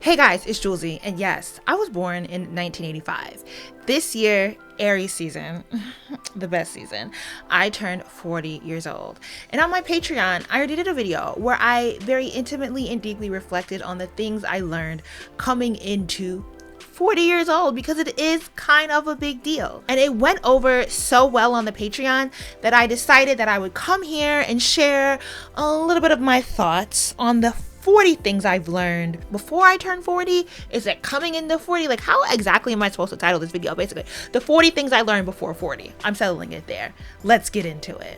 Hey guys, it's Julesy, and yes, I was born in 1985. This year, Aries season, the best season, I turned 40 years old. And on my Patreon, I already did a video where I very intimately and deeply reflected on the things I learned coming into 40 years old, because it is kind of a big deal. And it went over so well on the Patreon that I decided that I would come here and share a little bit of my thoughts on the 40 things I've learned before I turned 40. Is it coming into 40? Like, how exactly am I supposed to title this video? Basically, the 40 things I learned before 40. I'm settling it there. Let's get into it.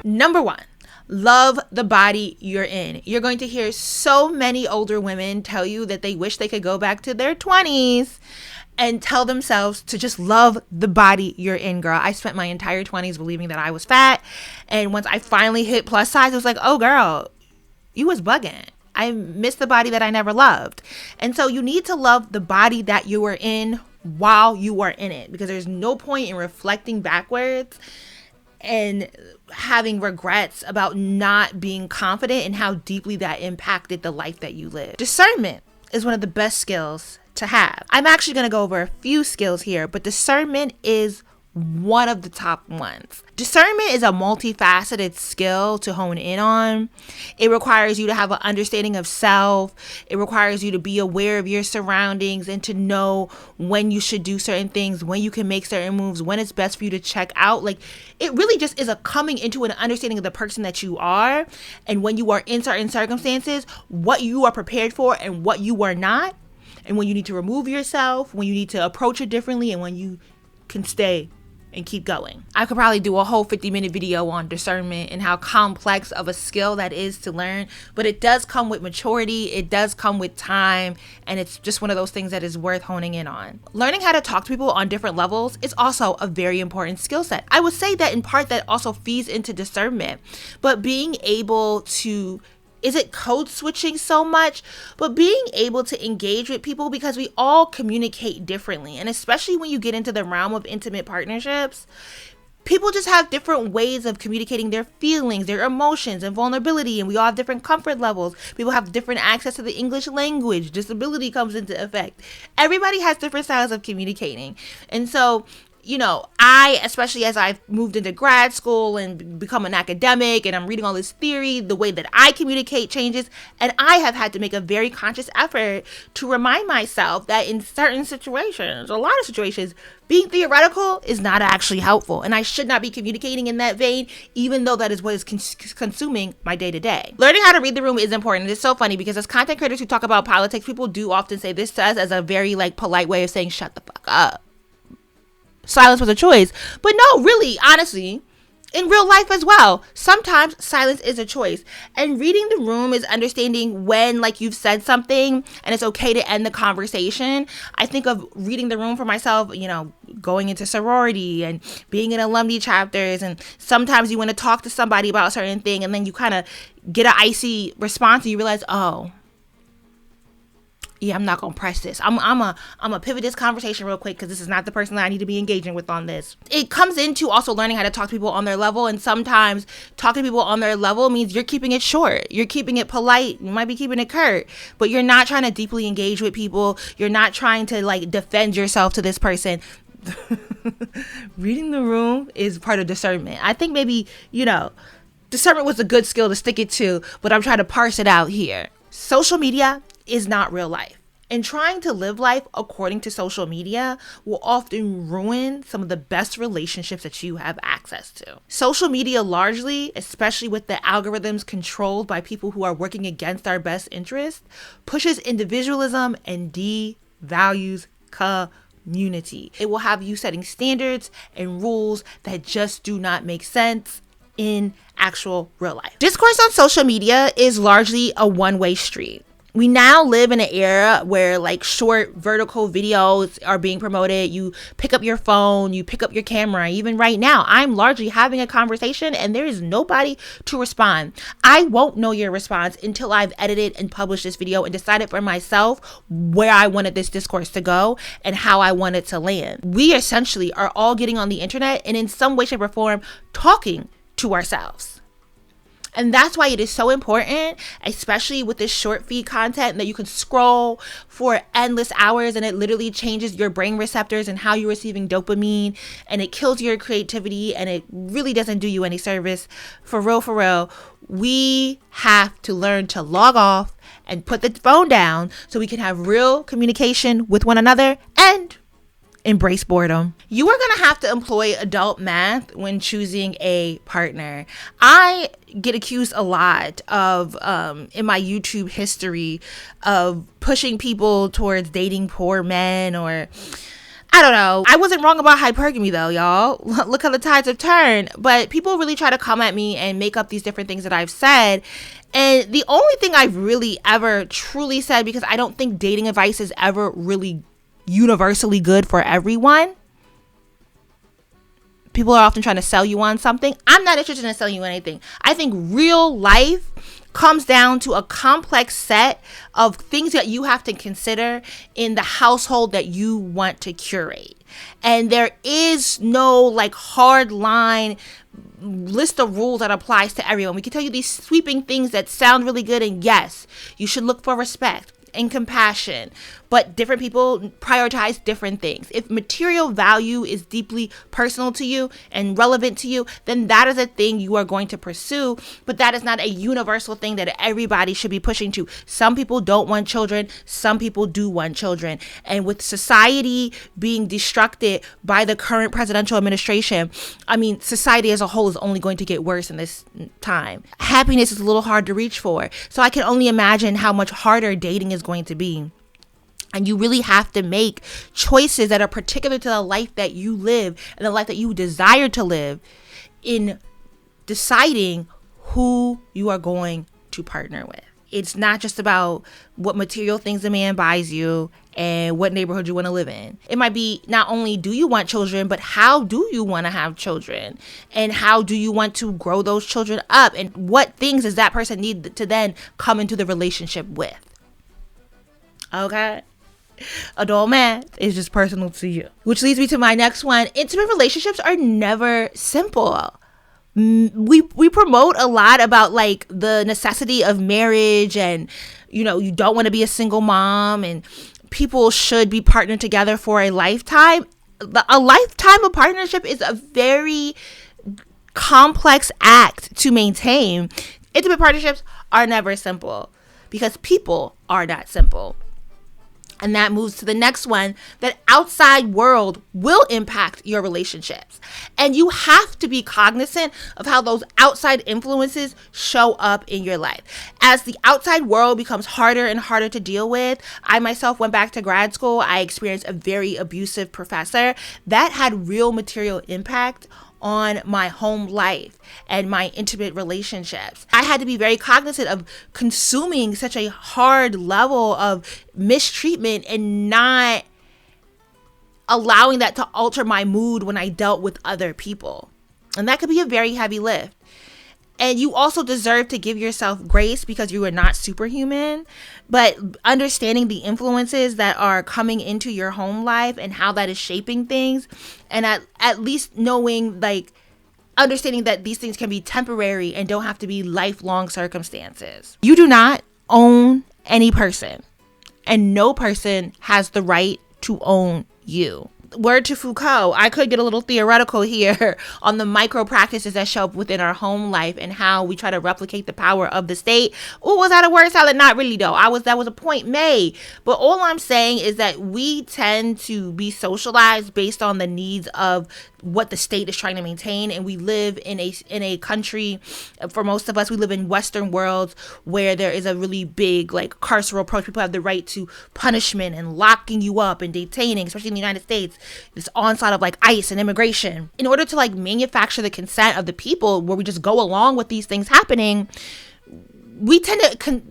Number one, love the body you're in. You're going to hear so many older women tell you that they wish they could go back to their 20s and tell themselves to just love the body you're in, girl. I spent my entire 20s believing that I was fat. And once I finally hit plus size, it was like, oh girl, you was bugging. I missed the body that I never loved. And so you need to love the body that you are in while you are in it, because there's no point in reflecting backwards and having regrets about not being confident in how deeply that impacted the life that you live. Discernment is one of the best skills to have. I'm actually going to go over a few skills here, but discernment is one of the top ones. Discernment is a multifaceted skill to hone in on. It requires you to have an understanding of self. It requires you to be aware of your surroundings and to know when you should do certain things, when you can make certain moves, when it's best for you to check out. Like, it really just is a coming into an understanding of the person that you are, and when you are in certain circumstances, what you are prepared for and what you are not, and when you need to remove yourself, when you need to approach it differently, and when you can stay and keep going. I could probably do a whole 50-minute video on discernment and how complex of a skill that is to learn, but it does come with maturity, it does come with time, and it's just one of those things that is worth honing in on. Learning how to talk to people on different levels is also a very important skill set. I would say that in part that also feeds into discernment, but being able to, is it code switching so much? But being able to engage with people, because we all communicate differently. And especially when you get into the realm of intimate partnerships, people just have different ways of communicating their feelings, their emotions, and vulnerability. And we all have different comfort levels. People have different access to the English language. Disability comes into effect. Everybody has different styles of communicating. And so, you know, especially as I've moved into grad school and become an academic and I'm reading all this theory, the way that I communicate changes. And I have had to make a very conscious effort to remind myself that in certain situations, a lot of situations, being theoretical is not actually helpful. And I should not be communicating in that vein, even though that is what is consuming my day to day. Learning how to read the room is important. It's so funny because as content creators who talk about politics, people do often say this to us as a very polite way of saying, shut the fuck up. Silence was a choice. But no, really, honestly, in real life as well, sometimes silence is a choice. And reading the room is understanding when, you've said something and it's okay to end the conversation. I think of reading the room for myself, going into sorority and being in alumni chapters. And sometimes you want to talk to somebody about a certain thing and then you kind of get an icy response and you realize, oh, yeah, I'm not going to press this. I'm a pivot this conversation real quick because this is not the person that I need to be engaging with on this. It comes into also learning how to talk to people on their level. And sometimes talking to people on their level means you're keeping it short. You're keeping it polite. You might be keeping it curt, but you're not trying to deeply engage with people. You're not trying to defend yourself to this person. Reading the room is part of discernment. I think maybe, discernment was a good skill to stick it to, but I'm trying to parse it out here. Social media is not real life. And trying to live life according to social media will often ruin some of the best relationships that you have access to. Social media largely, especially with the algorithms controlled by people who are working against our best interest, pushes individualism and devalues community. It will have you setting standards and rules that just do not make sense in actual real life. Discourse on social media is largely a one-way street. We now live in an era where like short vertical videos are being promoted. You pick up your phone, you pick up your camera. Even right now, I'm largely having a conversation and there is nobody to respond. I won't know your response until I've edited and published this video and decided for myself where I wanted this discourse to go and how I want it to land. We essentially are all getting on the internet and in some way, shape, or form talking to ourselves. And that's why it is so important, especially with this short feed content, that you can scroll for endless hours and it literally changes your brain receptors and how you're receiving dopamine, and it kills your creativity and it really doesn't do you any service. For real, we have to learn to log off and put the phone down so we can have real communication with one another and embrace boredom. You are going to have to employ adult math when choosing a partner. I get accused a lot of, in my YouTube history, of pushing people towards dating poor men, or I don't know. I wasn't wrong about hypergamy though, y'all. Look how the tides have turned. But people really try to come at me and make up these different things that I've said. And the only thing I've really ever truly said, because I don't think dating advice is ever really universally good for everyone. People are often trying to sell you on something. I'm not interested in selling you anything. I think real life comes down to a complex set of things that you have to consider in the household that you want to curate. And there is no like hard line list of rules that applies to everyone. We can tell you these sweeping things that sound really good, and yes, you should look for respect and compassion, but different people prioritize different things. If material value is deeply personal to you and relevant to you, then that is a thing you are going to pursue, but that is not a universal thing that everybody should be pushing to. Some people don't want children, some people do want children, and with society being destructed by the current presidential administration, I mean, society as a whole is only going to get worse in this time. Happiness is a little hard to reach for, so I can only imagine how much harder dating is going to be. And you really have to make choices that are particular to the life that you live and the life that you desire to live in deciding who you are going to partner with. It's not just about what material things a man buys you and what neighborhood you want to live in. It might be not only do you want children, but how do you want to have children? And how do you want to grow those children up? And what things does that person need to then come into the relationship with? Okay. Adult math is just personal to you. Which leads me to my next one. Intimate relationships are never simple. We promote a lot about like the necessity of marriage, and you know, you don't want to be a single mom, and people should be partnered together for a lifetime. A lifetime of partnership is a very complex act to maintain. Intimate partnerships are never simple because people are not simple. And that moves to the next one, that outside world will impact your relationships. And you have to be cognizant of how those outside influences show up in your life. As the outside world becomes harder and harder to deal with, I myself went back to grad school. I experienced a very abusive professor that had real material impact on my home life and my intimate relationships. I had to be very cognizant of consuming such a hard level of mistreatment and not allowing that to alter my mood when I dealt with other people. And that could be a very heavy lift. And you also deserve to give yourself grace because you are not superhuman. But understanding the influences that are coming into your home life and how that is shaping things, and at least knowing, like, understanding that these things can be temporary and don't have to be lifelong circumstances. You do not own any person, and no person has the right to own you. Word to Foucault, I could get a little theoretical here on the micro practices that show up within our home life and how we try to replicate the power of the state. Oh, was that a word salad? Not really though. That was a point made. But all I'm saying is that we tend to be socialized based on the needs of what the state is trying to maintain, and we live in a country, for most of us, we live in Western worlds where there is a really big like carceral approach. People have the right to punishment and locking you up and detaining, especially in the United States. this onslaught of like ICE and immigration. In order to like manufacture the consent of the people where we just go along with these things happening, we tend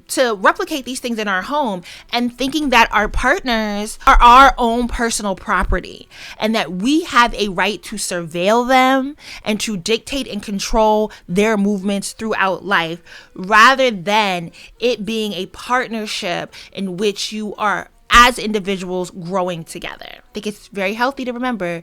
to replicate these things in our home and thinking that our partners are our own personal property and that we have a right to surveil them and to dictate and control their movements throughout life, rather than it being a partnership in which you are, as individuals, growing together. I think it's very healthy to remember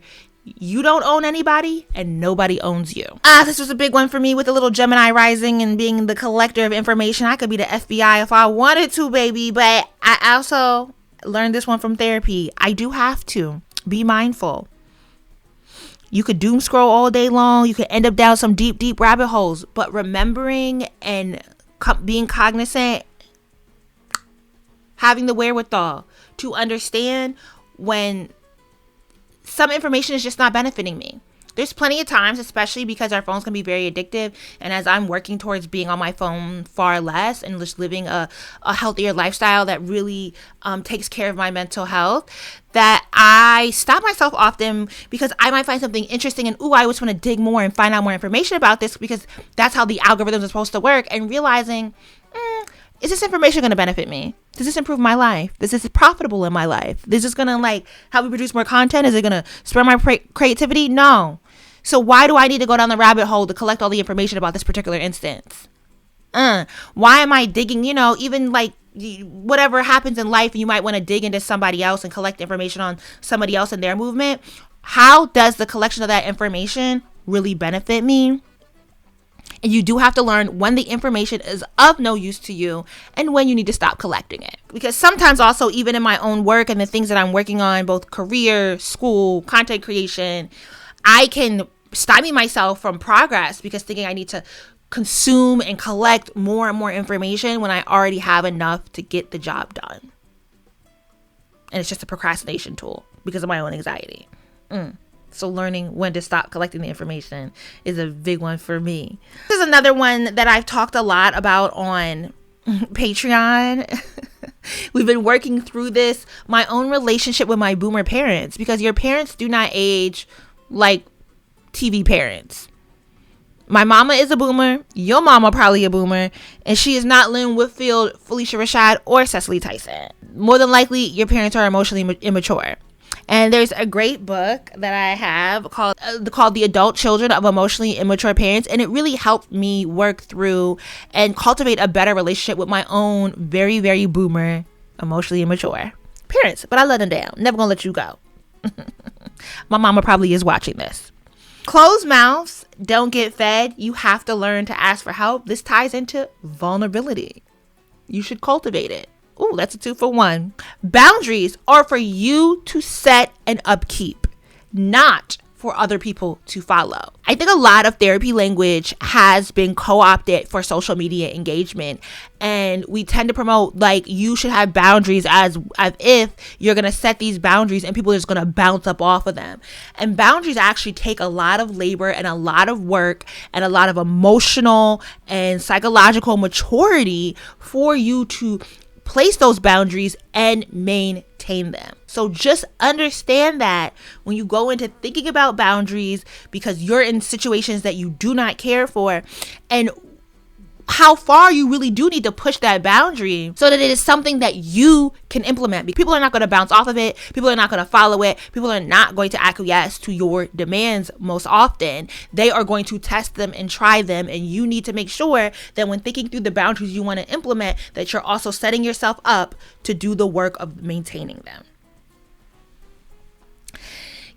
you don't own anybody and nobody owns you. This was a big one for me with the little Gemini rising and being the collector of information. I could be the FBI if I wanted to, baby. But I also learned this one from therapy. I do have to be mindful. You could doom scroll all day long. You could end up down some deep, deep rabbit holes. But remembering and being cognizant, having the wherewithal to understand when some information is just not benefiting me. There's plenty of times, especially because our phones can be very addictive, and as I'm working towards being on my phone far less and just living a healthier lifestyle that really takes care of my mental health, that I stop myself often because I might find something interesting and I just want to dig more and find out more information about this because that's how the algorithms are supposed to work, and realizing, is this information going to benefit me? Does this improve my life? Is this profitable in my life? Is this going to like help me produce more content? Is it going to spread my creativity? No. So why do I need to go down the rabbit hole to collect all the information about this particular instance? Why am I digging, even like whatever happens in life, you might want to dig into somebody else and collect information on somebody else and their movement. How does the collection of that information really benefit me? And you do have to learn when the information is of no use to you and when you need to stop collecting it. Because sometimes also, even in my own work and the things that I'm working on, both career, school, content creation, I can stymie myself from progress because thinking I need to consume and collect more and more information when I already have enough to get the job done. And it's just a procrastination tool because of my own anxiety. So learning when to stop collecting the information is a big one for me. This is another one that I've talked a lot about on Patreon. We've been working through this, my own relationship with my boomer parents, because your parents do not age like TV parents. My mama is a boomer. Your mama probably a boomer. And she is not Lynn Whitfield, Felicia Rashad, or Cecily Tyson. More than likely, your parents are emotionally immature. And there's a great book that I have called The Adult Children of Emotionally Immature Parents. And it really helped me work through and cultivate a better relationship with my own very, very boomer, emotionally immature parents. But I let them down. Never gonna let you go. My mama probably is watching this. Closed mouths don't get fed. You have to learn to ask for help. This ties into vulnerability. You should cultivate it. Ooh, that's a 2-for-1. Boundaries are for you to set and upkeep, not for other people to follow. I think a lot of therapy language has been co-opted for social media engagement, and we tend to promote like you should have boundaries as if you're going to set these boundaries and people are just going to bounce up off of them. And boundaries actually take a lot of labor and a lot of work and a lot of emotional and psychological maturity for you to place those boundaries and maintain them. So just understand that when you go into thinking about boundaries because you're in situations that you do not care for, and how far you really do need to push that boundary so that it is something that you can implement. People are not going to bounce off of it. People are not going to follow it. People are not going to acquiesce to your demands most often. They are going to test them and try them. And you need to make sure that when thinking through the boundaries you want to implement, that you're also setting yourself up to do the work of maintaining them.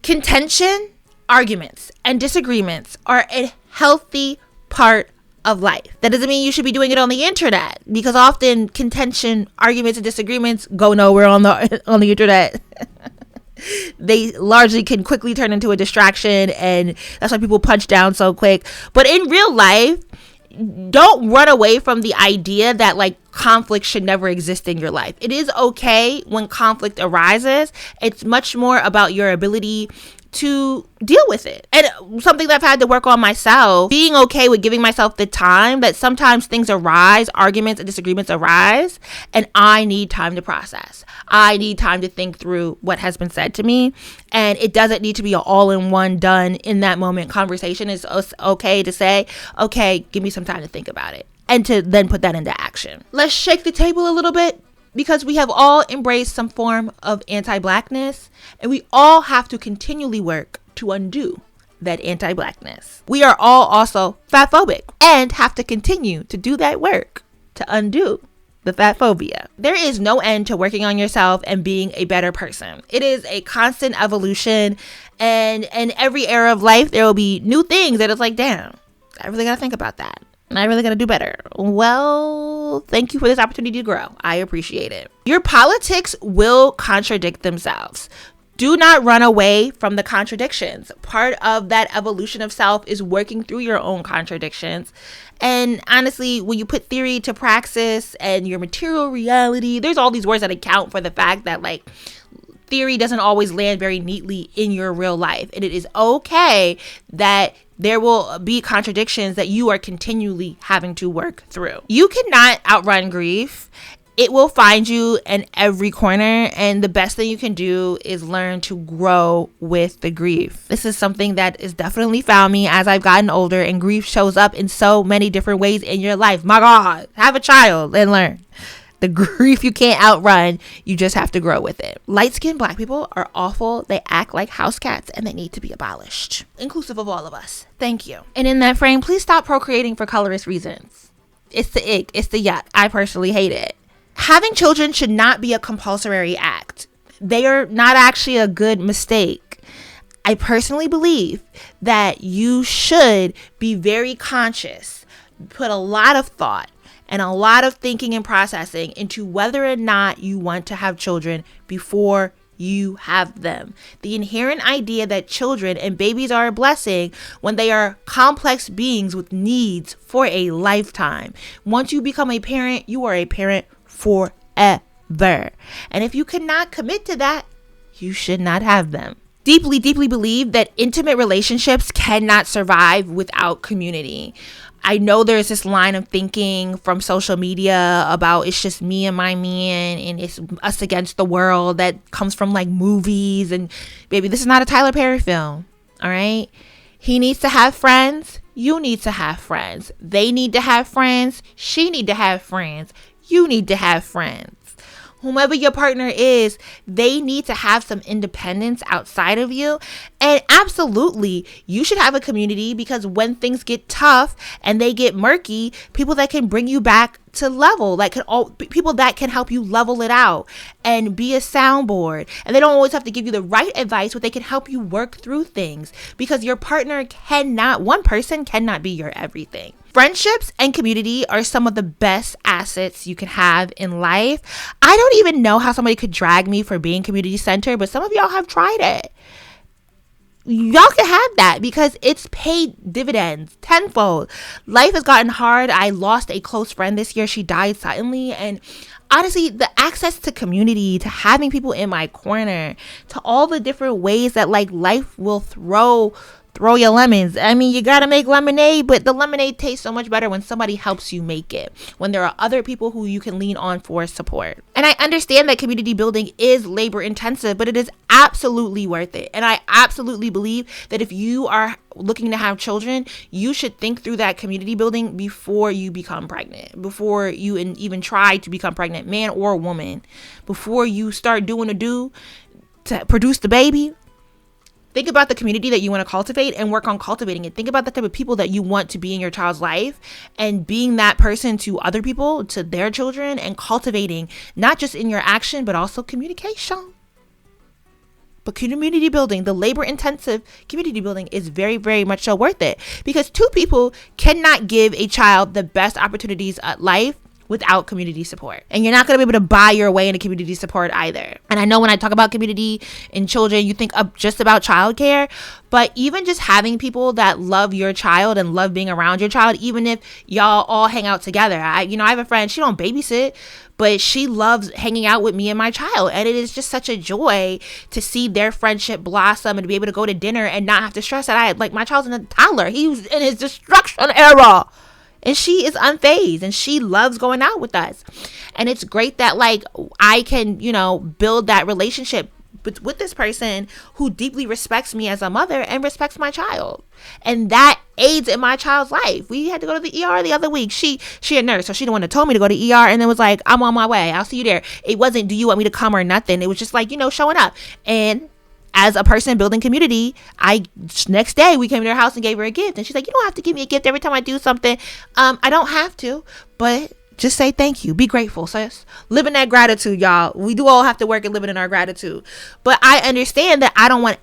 Contention, arguments, and disagreements are a healthy part of life. That doesn't mean you should be doing it on the internet, because often contention, arguments, and disagreements go nowhere on the internet. They largely can quickly turn into a distraction, and that's why people punch down so quick. But in real life, don't run away from the idea that like conflict should never exist in your life. It is okay when conflict arises. It's much more about your ability to deal with it. And something that I've had to work on myself, being okay with giving myself the time that sometimes things arise, arguments and disagreements arise, and I need time to process. I need time to think through what has been said to me, and it doesn't need to be an all-in-one done in that moment conversation. It's okay to say, okay, give me some time to think about it, and to then put that into action. Let's shake the table a little bit, because we have all embraced some form of anti-blackness, and we all have to continually work to undo that anti-blackness. We are all also fatphobic and have to continue to do that work to undo the fat phobia. There is no end to working on yourself and being a better person. It is a constant evolution, and in every era of life, there will be new things that it's like, damn, I really gotta think about that. And I really got to do better. Well, thank you for this opportunity to grow. I appreciate it. Your politics will contradict themselves. Do not run away from the contradictions. Part of that evolution of self is working through your own contradictions. And honestly, when you put theory to praxis and your material reality, there's all these words that account for the fact that like theory doesn't always land very neatly in your real life. And it is okay that there will be contradictions that you are continually having to work through. You cannot outrun grief. It will find you in every corner, and the best thing you can do is learn to grow with the grief. This is something that has definitely found me as I've gotten older, and grief shows up in so many different ways in your life. My God, have a child and learn. The grief you can't outrun, you just have to grow with it. Light-skinned Black people are awful. They act like house cats, and they need to be abolished. Inclusive of all of us. Thank you. And in that frame, please stop procreating for colorist reasons. It's the ick. It's the yuck. I personally hate it. Having children should not be a compulsory act. They are not actually a good mistake. I personally believe that you should be very conscious, put a lot of thought and a lot of thinking and processing into whether or not you want to have children before you have them. The inherent idea that children and babies are a blessing when they are complex beings with needs for a lifetime. Once you become a parent, you are a parent forever. And if you cannot commit to that, you should not have them. Deeply, deeply believe that intimate relationships cannot survive without community. I know there's this line of thinking from social media about it's just me and my man and it's us against the world that comes from like movies. And baby, this is not a Tyler Perry film. All right. He needs to have friends. You need to have friends. They need to have friends. She need to have friends. You need to have friends. Whomever your partner is, they need to have some independence outside of you. And absolutely, you should have a community, because when things get tough and they get murky, people that can bring you back to level, people that can help you level it out and be a soundboard. And they don't always have to give you the right advice, but they can help you work through things, because your partner one person cannot be your everything. Friendships and community are some of the best assets you can have in life. I don't even know how somebody could drag me for being community centered, but some of y'all have tried it. Y'all can have that because it's paid dividends tenfold. Life has gotten hard. I lost a close friend this year. She died suddenly. And honestly, the access to community, to having people in my corner, to all the different ways that like life will throw your lemons. I mean, you gotta make lemonade, but the lemonade tastes so much better when somebody helps you make it, when there are other people who you can lean on for support. And I understand that community building is labor intensive, but it is absolutely worth it. And I absolutely believe that if you are looking to have children, you should think through that community building before you become pregnant, before you even try to become pregnant, man or woman, before you start doing to produce the baby. Think about the community that you want to cultivate and work on cultivating it. Think about the type of people that you want to be in your child's life and being that person to other people, to their children, and cultivating not just in your action, but also communication. But community building, the labor intensive community building, is very, very much so worth it, because two people cannot give a child the best opportunities at life without community support. And you're not going to be able to buy your way into community support either. And I know when I talk about community and children, you think of just about childcare, but even just having people that love your child and love being around your child, even if y'all all hang out together. I have a friend, she don't babysit, but she loves hanging out with me and my child. And it is just such a joy to see their friendship blossom and to be able to go to dinner and not have to stress that my child's in a toddler. He was in his destruction era. And she is unfazed and she loves going out with us. And it's great that I can, build that relationship with this person who deeply respects me as a mother and respects my child. And that aids in my child's life. We had to go to the ER the other week. She a nurse, so she the one that told me to go to ER and then was like, I'm on my way. I'll see you there. It wasn't, do you want me to come or nothing? It was just showing up. And as a person building community, next day we came to her house and gave her a gift. And she's like, you don't have to give me a gift every time I do something. I don't have to, but just say thank you. Be grateful, sis. Live in that gratitude, y'all. We do all have to work at living in our gratitude. But I understand that I don't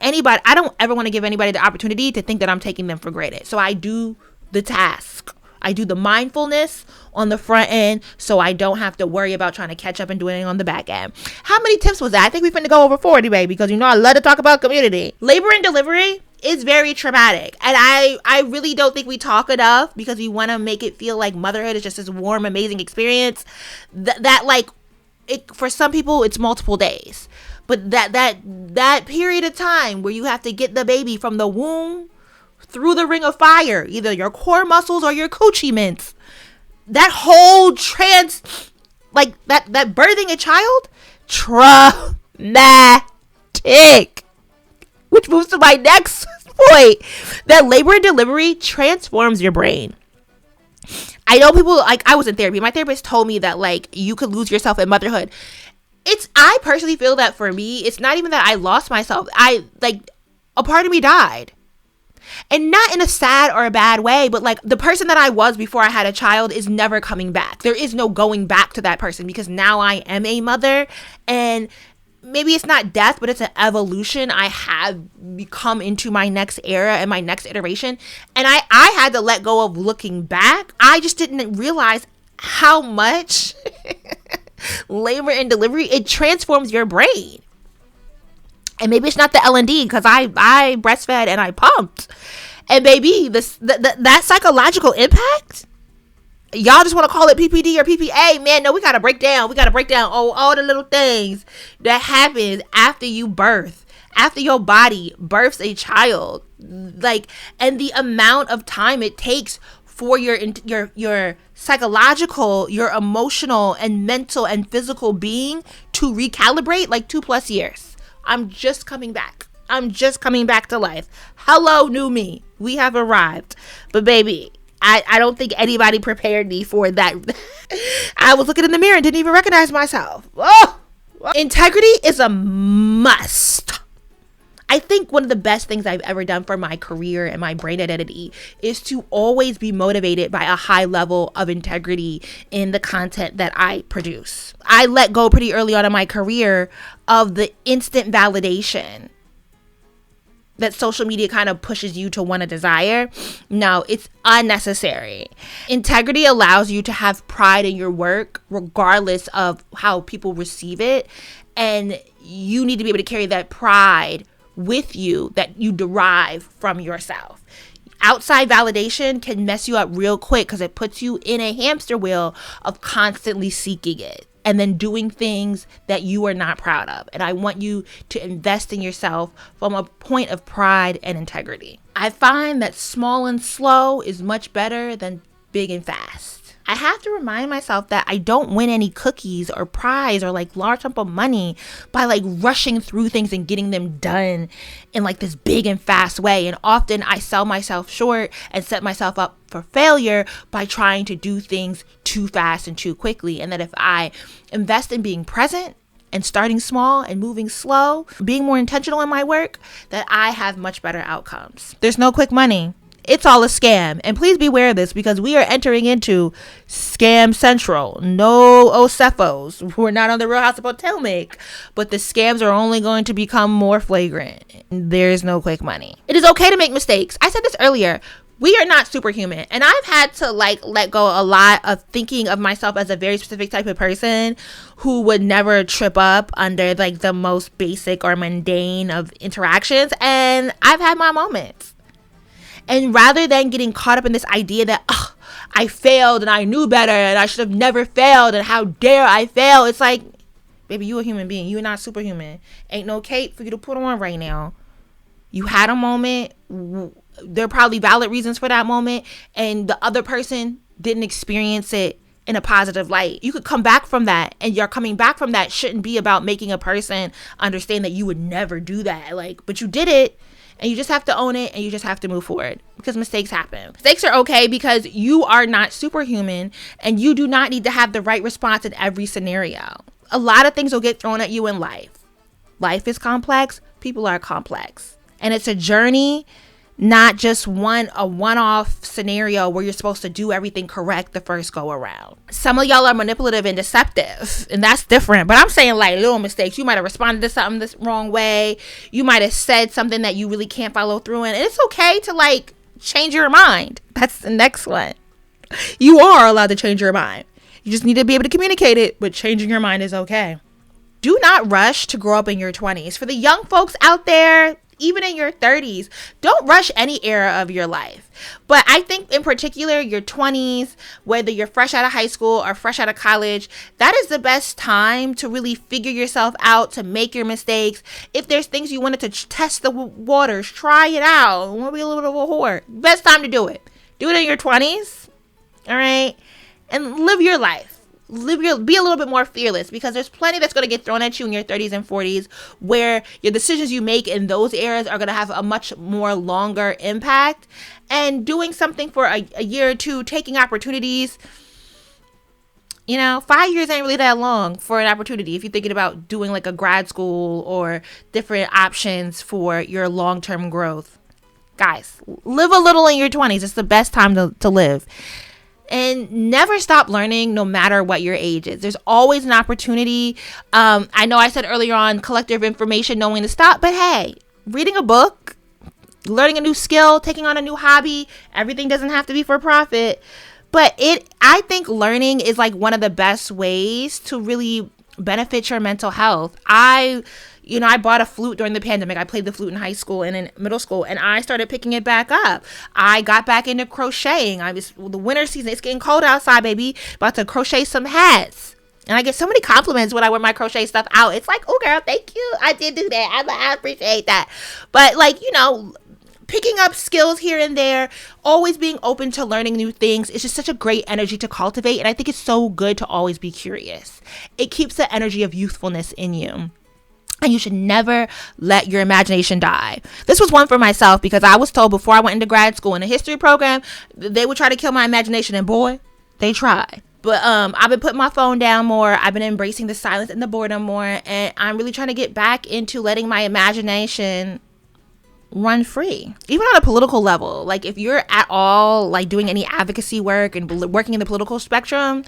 ever want to give anybody the opportunity to think that I'm taking them for granted. So I do the task. I do the mindfulness on the front end so I don't have to worry about trying to catch up and doing it on the back end. How many tips was that? I think we finna go over 40, baby, because I love to talk about community. Labor and delivery is very traumatic. And I really don't think we talk enough because we want to make it feel like motherhood is just this warm, amazing experience. For some people, it's multiple days. But that period of time where you have to get the baby from the womb through the ring of fire, either your core muscles or your coochie mints, that whole that birthing a child, traumatic. Which moves to my next point, that labor and delivery transforms your brain. I know people, I was in therapy. My therapist told me that you could lose yourself in motherhood. I personally feel that for me, it's not even that I lost myself. A part of me died. And not in a sad or a bad way, but the person that I was before I had a child is never coming back. There is no going back to that person because now I am a mother, and maybe it's not death, but it's an evolution. I have become into my next era and my next iteration. And I had to let go of looking back. I just didn't realize how much labor and delivery, it transforms your brain. And maybe it's not the L&D because I breastfed and I pumped. And baby, that psychological impact, y'all just want to call it PPD or PPA. Man, no, we got to break down. All the little things that happen after you birth, after your body births a child. And the amount of time it takes for your psychological, your emotional and mental and physical being to recalibrate, 2+ years. I'm just coming back to life. Hello, new me. We have arrived. But baby, I don't think anybody prepared me for that. I was looking in the mirror and didn't even recognize myself. Oh! Integrity is a must. I think one of the best things I've ever done for my career and my brain identity is to always be motivated by a high level of integrity in the content that I produce. I let go pretty early on in my career of the instant validation that social media kind of pushes you to want to desire. No, it's unnecessary. Integrity allows you to have pride in your work regardless of how people receive it. And you need to be able to carry that pride with you that you derive from yourself. Outside validation can mess you up real quick because it puts you in a hamster wheel of constantly seeking it and then doing things that you are not proud of. And I want you to invest in yourself from a point of pride and integrity. I find that small and slow is much better than big and fast. I have to remind myself that I don't win any cookies or prize or large sum of money by rushing through things and getting them done in this big and fast way. And often I sell myself short and set myself up for failure by trying to do things too fast and too quickly. And that if I invest in being present and starting small and moving slow, being more intentional in my work, that I have much better outcomes. There's no quick money. It's all a scam. And please beware of this because we are entering into scam central. No Ocephos. We're not on the Real House of Potomac. But the scams are only going to become more flagrant. There's no quick money. It is okay to make mistakes. I said this earlier. We are not superhuman. And I've had to like let go a lot of thinking of myself as a very specific type of person who would never trip up under like the most basic or mundane of interactions. And I've had my moments. And rather than getting caught up in this idea that, oh, I failed and I knew better and I should have never failed and how dare I fail, it's like, baby, you a human being. You're not superhuman. Ain't no cape for you to put on right now. You had a moment. There are probably valid reasons for that moment, and the other person didn't experience it in a positive light. You could come back from that, and your coming back from that shouldn't be about making a person understand that you would never do that. Like, but you did it, and you just have to own it, and you just have to move forward because mistakes happen. Mistakes are okay because you are not superhuman, and you do not need to have the right response in every scenario. A lot of things will get thrown at you in life. Life is complex. People are complex. And it's a journey, not just a one-off scenario where you're supposed to do everything correct the first go around. Some of y'all are manipulative and deceptive, and that's different. But I'm saying like little mistakes. You might have responded to something this wrong way. You might have said something that you really can't follow through in. And it's okay to like change your mind. That's the next one. You are allowed to change your mind. You just need to be able to communicate it, but changing your mind is okay. Do not rush to grow up in your 20s. For the young folks out there, even in your 30s, don't rush any era of your life. But I think in particular, your 20s, whether you're fresh out of high school or fresh out of college, that is the best time to really figure yourself out, to make your mistakes. If there's things you wanted to test the waters, try it out. Want to be a little bit of a whore. Best time to do it. Do it in your 20s. All right. And live your life. Be a little bit more fearless, because there's plenty that's going to get thrown at you in your 30s and 40s where your decisions you make in those eras are going to have a much more longer impact. And doing something for a year or two, taking opportunities, 5 years ain't really that long for an opportunity if you're thinking about doing like a grad school or different options for your long-term growth. Guys, live a little in your 20s. It's the best time to live. And never stop learning, no matter what your age is. There's always an opportunity. I know I said earlier on, collective information, knowing to stop. But hey, reading a book, learning a new skill, taking on a new hobby, everything doesn't have to be for profit. But I think learning is like one of the best ways to really benefit your mental health. I bought a flute during the pandemic. I played the flute in high school and in middle school, and I started picking it back up. I got back into crocheting. The winter season, it's getting cold outside, baby. About to crochet some hats. And I get so many compliments when I wear my crochet stuff out. It's like, oh girl, thank you. I did do that. I appreciate that. But picking up skills here and there, always being open to learning new things. It's just such a great energy to cultivate. And I think it's so good to always be curious. It keeps the energy of youthfulness in you. And you should never let your imagination die. This was one for myself, because I was told before I went into grad school in a history program, they would try to kill my imagination. And boy, they tried. But I've been putting my phone down more. I've been embracing the silence and the boredom more. And I'm really trying to get back into letting my imagination run free. Even on a political level. Like if you're at all like doing any advocacy work and working in the political spectrum,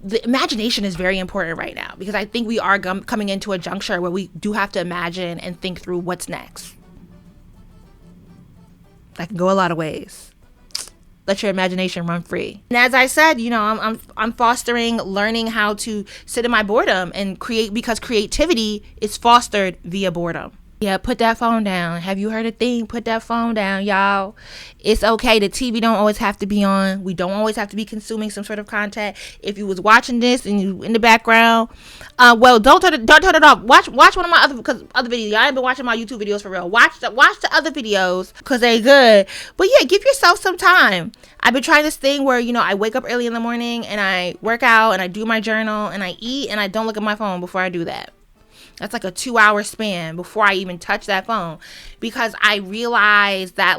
the imagination is very important right now, because I think we are coming into a juncture where we do have to imagine and think through what's next. That can go a lot of ways. Let your imagination run free. And as I said, I'm fostering learning how to sit in my boredom and create, because creativity is fostered via boredom. Yeah, put that phone down. Have you heard a thing? Put that phone down, y'all. It's okay. The TV don't always have to be on. We don't always have to be consuming some sort of content. If you was watching this and you in the background, don't turn it off. Watch one of my other videos. I ain't been watching my YouTube videos for real. Watch the other videos because they good. But yeah, give yourself some time. I've been trying this thing where I wake up early in the morning and I work out and I do my journal and I eat and I don't look at my phone before I do that. That's like a 2-hour span before I even touch that phone, because I realize that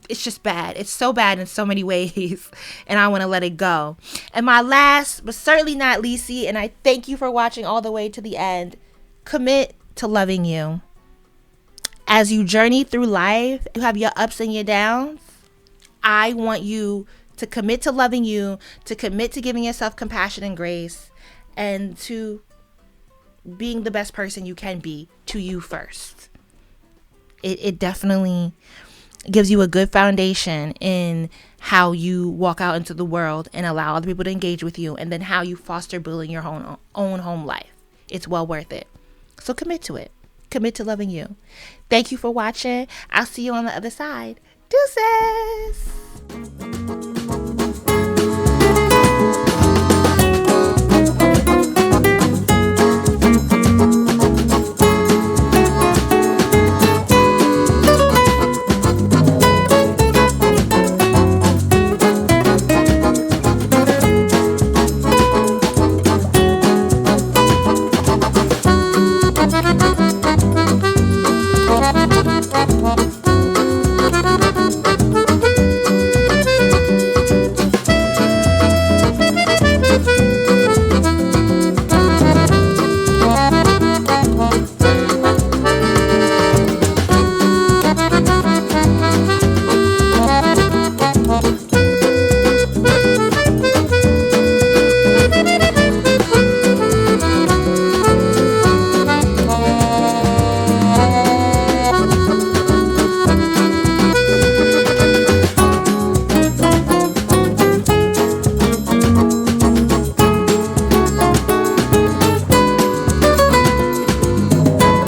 it's just bad. It's so bad in so many ways, and I want to let it go. And my last, but certainly not least, and I thank you for watching all the way to the end, commit to loving you. As you journey through life, you have your ups and your downs. I want you to commit to loving you, to commit to giving yourself compassion and grace, and to being the best person you can be to you first. It definitely It gives you a good foundation in how you walk out into the world and allow other people to engage with you, and then how you foster building your own home life. It's well worth it. So commit to it. Commit to loving you. Thank you for watching. I'll see you on the other side. Deuces.